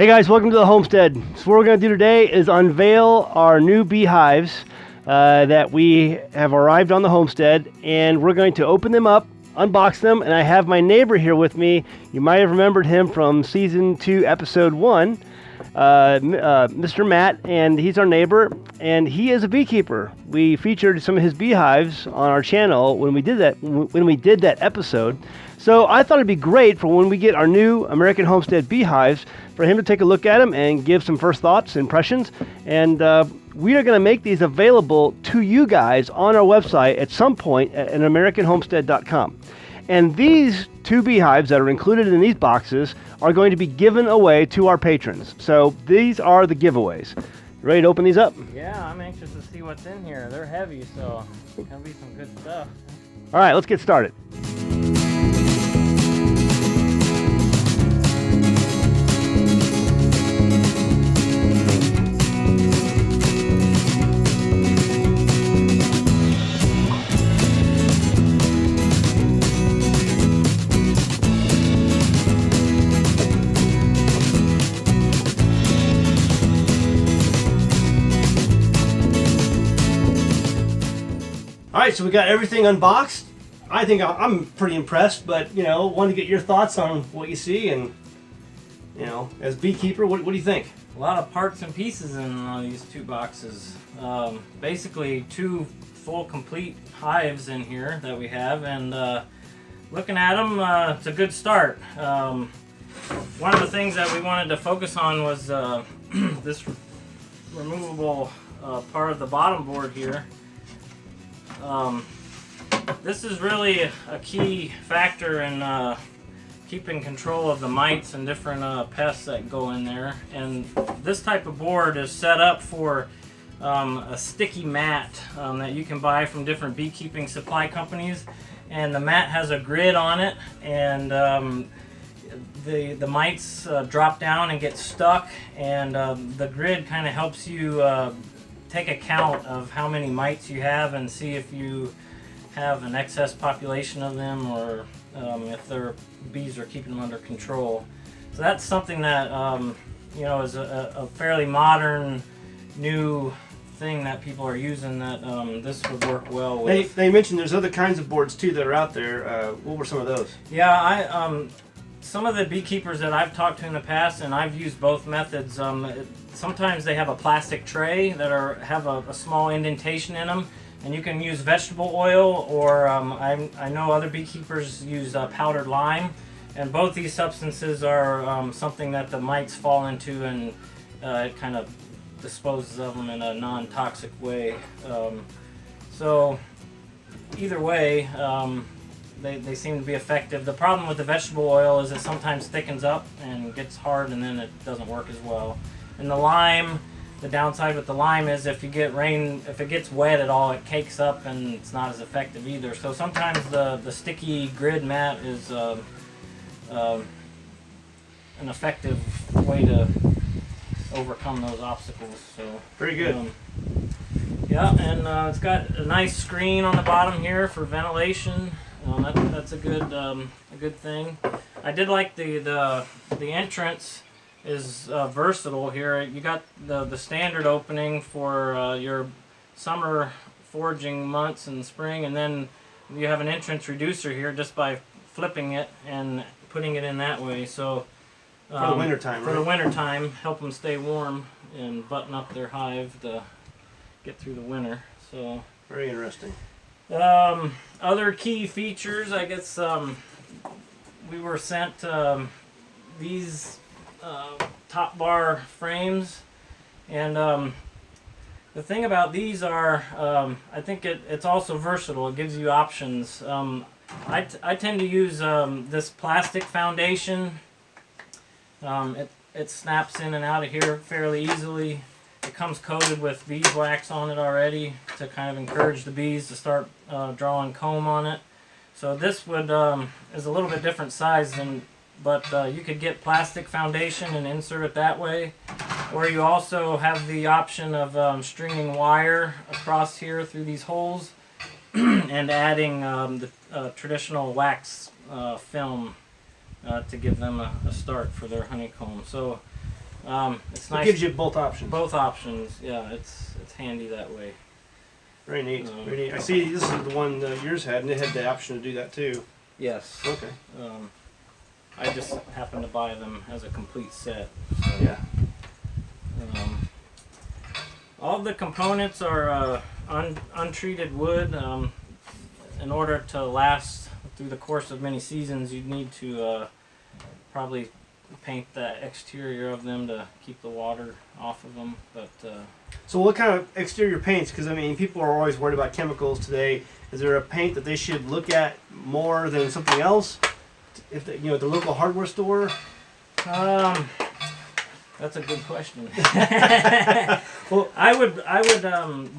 Hey guys, welcome to the homestead. So what we're going to do today is unveil our new beehives that we have arrived on the homestead, and we're going to open them up, unbox them, and I have my neighbor here with me. You might have remembered him from season 2, episode 1, Mr. Matt, and he's our neighbor, and he is a beekeeper. We featured some of his beehives on our channel when we did that episode. So I thought it'd be great for when we get our new American Homestead beehives for him to take a look at them and give some first thoughts, impressions, and we are going to make these available to you guys on our website at some point at AmericanHomestead.com. And these two beehives that are included in these boxes are going to be given away to our patrons. So these are the giveaways. Ready to open these up? Yeah, I'm anxious to see what's in here. They're heavy, so it's going to be some good stuff. All right, let's get started. All right, so we got everything unboxed. I think I'm pretty impressed, but wanted to get your thoughts on what you see, and as beekeeper, what do you think? A lot of parts and pieces in these two boxes. Basically, two full complete hives in here that we have, and looking at them, it's a good start. One of the things that we wanted to focus on was this removable part of the bottom board here. This is really a key factor in keeping control of the mites and different pests that go in there. And this type of board is set up for a sticky mat that you can buy from different beekeeping supply companies. And the mat has a grid on it, and the mites drop down and get stuck, and the grid kind of helps you take account of how many mites you have and see if you have an excess population of them, or if their bees are keeping them under control. So that's something that is a fairly modern new thing that people are using, that this would work well with. They mentioned there's other kinds of boards too that are out there. What were some of those? Yeah, some of the beekeepers that I've talked to in the past, and I've used both methods, sometimes they have a plastic tray that have a small indentation in them, and you can use vegetable oil, or I know other beekeepers use powdered lime, and both these substances are something that the mites fall into, and it kind of disposes of them in a non-toxic way. So either way, they seem to be effective. The problem with the vegetable oil is it sometimes thickens up and gets hard, and then it doesn't work as well. And the lime, the downside with the lime is if you get rain, if it gets wet at all, it cakes up and it's not as effective either. So sometimes the sticky grid mat is an effective way to overcome those obstacles. So very good. Yeah, and it's got a nice screen on the bottom here for ventilation. That's a good thing. I did like the entrance is versatile here. You got the standard opening for your summer foraging months and spring, and then you have an entrance reducer here just by flipping it and putting it in that way. So for the winter time, for the winter time, help them stay warm and button up their hive to get through the winter. So very interesting. Other key features, I guess, we were sent these top bar frames, and the thing about these are, I think it's also versatile. It gives you options. I tend to use this plastic foundation. It snaps in and out of here fairly easily. It comes coated with beeswax on it already to kind of encourage the bees to start drawing comb on it. So this would is a little bit different size, but you could get plastic foundation and insert it that way, or you also have the option of stringing wire across here through these holes and adding the traditional wax film to give them a start for their honeycomb. So It's nice. It gives you both options. Both options. Yeah, it's handy that way. Very neat. Very neat. I see this is the one yours had, and it had the option to do that too. Yes. Okay. I just happened to buy them as a complete set. So, Yeah. All of the components are untreated wood. In order to last through the course of many seasons, you'd need to probably paint the exterior of them to keep the water off of them. But so what kind of exterior paints? Because I mean, people are always worried about chemicals today. Is there a paint that they should look at more than something else? If the, at the local hardware store. That's a good question. Well, I would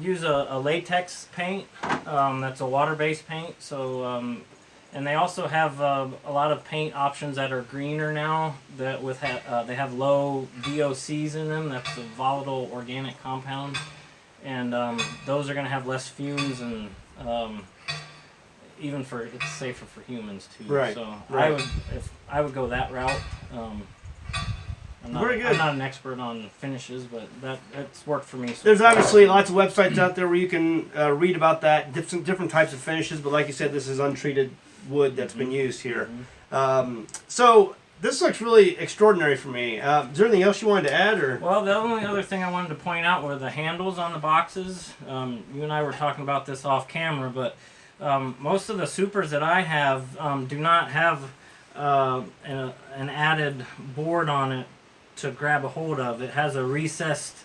use a latex paint. That's a water-based paint. So, and they also have a lot of paint options that are greener now. That they have low VOCs in them. That's a volatile organic compound, and those are going to have less fumes and even it's safer for humans too. Right. So right. I would go that route. Very good. I'm not an expert on finishes, but that's worked for me. So There's obviously lots of websites out there where you can read about that, different types of finishes, but like you said, this is untreated wood that's been used here. So this looks really extraordinary for me. Is there anything else you wanted to add? Or? Well, the only other thing I wanted to point out were the handles on the boxes. You and I were talking about this off camera, but most of the supers that I have do not have an added board on it to grab a hold of. It has a recessed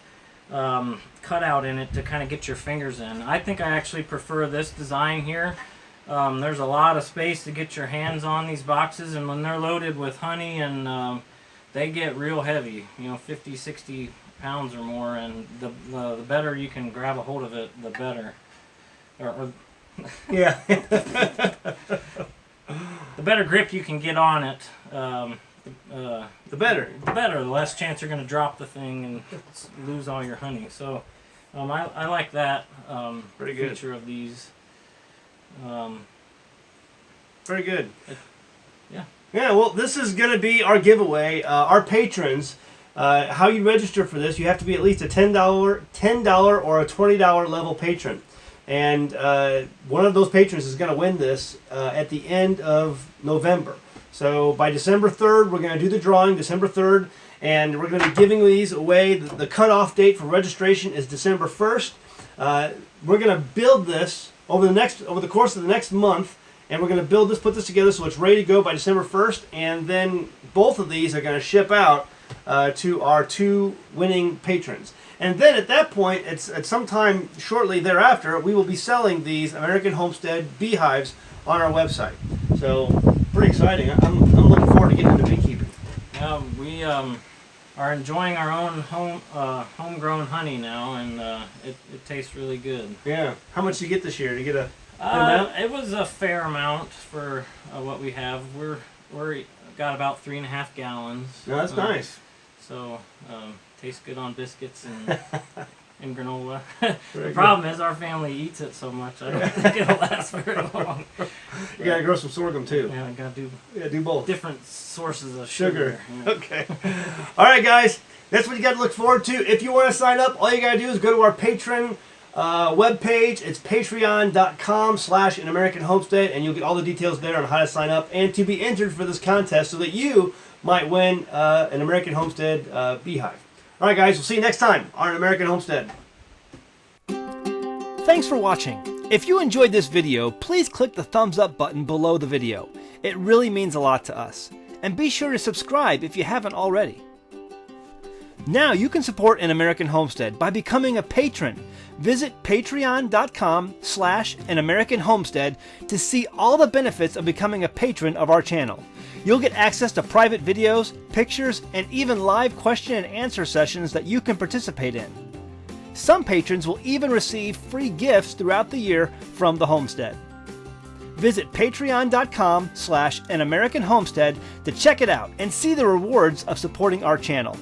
cutout in it to kind of get your fingers in. I think I actually prefer this design here. There's a lot of space to get your hands on these boxes, and when they're loaded with honey, and they get real heavy, 50, 60 pounds or more, and the better you can grab a hold of it, the better. Yeah. The better grip you can get on it, the better. The better. The less chance you're going to drop the thing and lose all your honey. So I like that Pretty good. feature of these. Very good. Yeah. Yeah, well, this is going to be our giveaway. Our patrons, how you register for this, you have to be at least a $10 or a $20 level patron. And one of those patrons is going to win this at the end of November. So by December 3rd, we're going to do the drawing, December 3rd, and we're going to be giving these away. The cutoff date for registration is December 1st. We're going to build this over the course of the next month, and we're going to put this together so it's ready to go by December 1st, and then both of these are going to ship out to our 2 winning patrons. And then at that point, at some time shortly thereafter, we will be selling these American Homestead beehives on our website. So pretty exciting. I'm looking forward to getting into beekeeping. Yeah, we are enjoying our own homegrown honey now, and it tastes really good. Yeah. How much did you get this year? Did you get a It was a fair amount for what we have. We're got about 3.5 gallons. No, that's nice. So tastes good on biscuits and granola. Very The problem is our family eats it so much. I don't think it'll last very long. You gotta grow some sorghum too. Yeah, I gotta do both. different sources of sugar. Yeah. Okay. All right, guys. That's what you got to look forward to. If you want to sign up, all you got to do is go to our Patreon webpage. It's patreon.com/An American Homestead, and you'll get all the details there on how to sign up and to be entered for this contest so that you might win an American Homestead beehive. All right, guys. We'll see you next time on An American Homestead. Thanks for watching. If you enjoyed this video, please click the thumbs up button below the video. It really means a lot to us. And be sure to subscribe if you haven't already. Now you can support An American Homestead by becoming a patron. Visit patreon.com/An American Homestead to see all the benefits of becoming a patron of our channel. You'll get access to private videos, pictures, and even live question and answer sessions that you can participate in. Some patrons will even receive free gifts throughout the year from the homestead. Visit patreon.com/An American Homestead to check it out and see the rewards of supporting our channel.